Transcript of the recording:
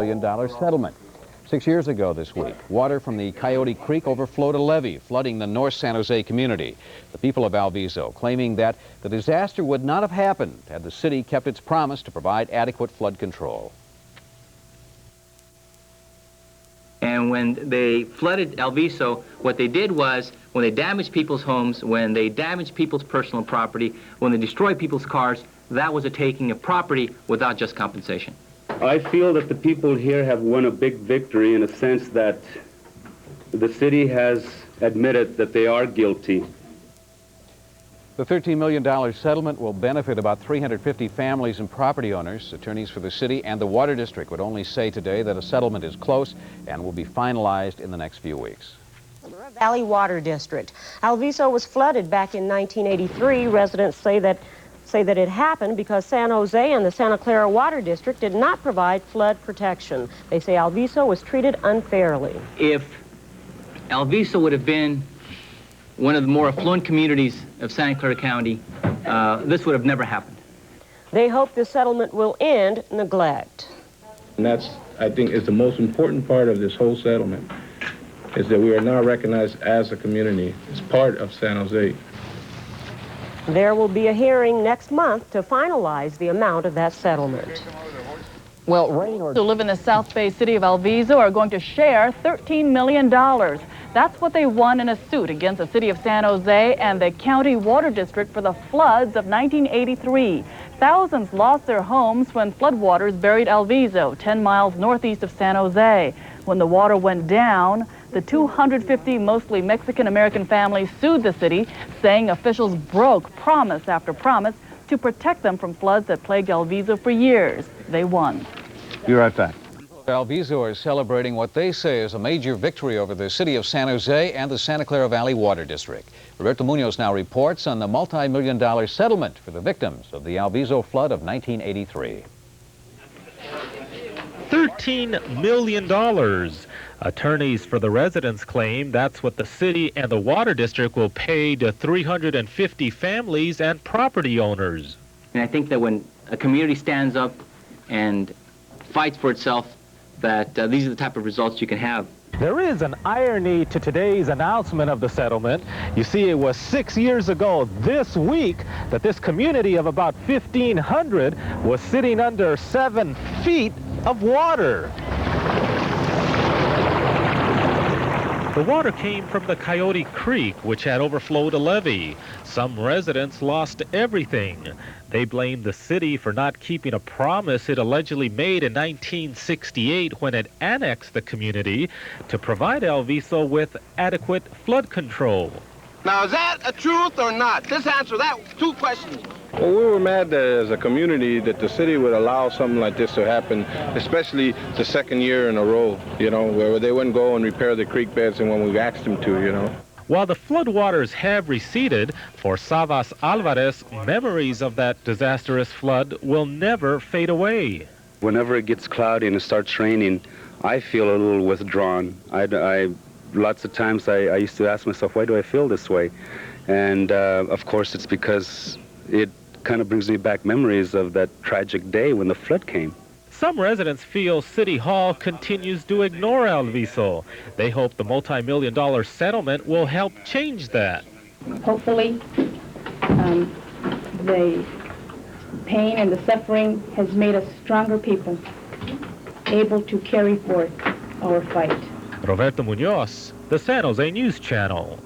$13 million settlement. 6 years ago this week, water from the Coyote Creek overflowed a levee, flooding the North San Jose community. The people of Alviso claiming that the disaster would not have happened had the city kept its promise to provide adequate flood control. And when they flooded Alviso, what they did was, when they damaged people's homes, when they damaged people's personal property, when they destroyed people's cars, that was a taking of property without just compensation. I feel that the people here have won a big victory in a sense that the city has admitted that they are guilty. The $13 million settlement will benefit about 350 families and property owners. Attorneys for the city and the Water District would only say today that a settlement is close and will be finalized in the next few weeks. Valley Water District. Alviso was flooded back in 1983. Residents say that it happened because San Jose and the Santa Clara Water District did not provide flood protection. They say Alviso was treated unfairly. If Alviso would have been one of the more affluent communities of Santa Clara County, this would have never happened. They hope the settlement will end neglect. And that's, I think, is the most important part of this whole settlement, is that we are now recognized as a community, as part of San Jose. There will be a hearing next month to finalize the amount of that settlement. Well, who live in the South Bay city of Alviso are going to share $13 million. That's what they won in a suit against the city of San Jose and the county water district for the floods of 1983. Thousands lost their homes when floodwaters buried Alviso, 10 miles northeast of San Jose. When the water went down, the 250 mostly Mexican-American families sued the city, saying officials broke promise after promise to protect them from floods that plagued Alviso for years. They won. Be right back. Alviso are celebrating what they say is a major victory over the city of San Jose and the Santa Clara Valley Water District. Roberto Munoz now reports on the multi-million-dollar settlement for the victims of the Alviso flood of 1983. $13 million. Attorneys for the residents claim that's what the city and the water district will pay to 350 families and property owners. And I think that when a community stands up and fights for itself, that these are the type of results you can have. There is an irony to today's announcement of the settlement. You see, it was 6 years ago this week that this community of about 1,500 was sitting under 7 feet of water. The water came from the Coyote Creek, which had overflowed a levee. Some residents lost everything. They blamed the city for not keeping a promise it allegedly made in 1968 when it annexed the community to provide Alviso with adequate flood control. Now, is that a truth or not? Just answer that. 2 questions. Well, we were mad that as a community that the city would allow something like this to happen, especially the second year in a row, you know, where they wouldn't go and repair the creek beds and when we asked them to, you know. While the floodwaters have receded, for Savas Alvarez, memories of that disastrous flood will never fade away. Whenever it gets cloudy and it starts raining, I feel a little withdrawn. Lots of times I used to ask myself, why do I feel this way? And of course it's because it kind of brings me back memories of that tragic day when the flood came. Some residents feel City Hall continues to ignore Alviso. They hope the multi-million-dollar settlement will help change that. Hopefully, the pain and the suffering has made us stronger people, able to carry forth our fight. Roberto Munoz, the San Jose News Channel.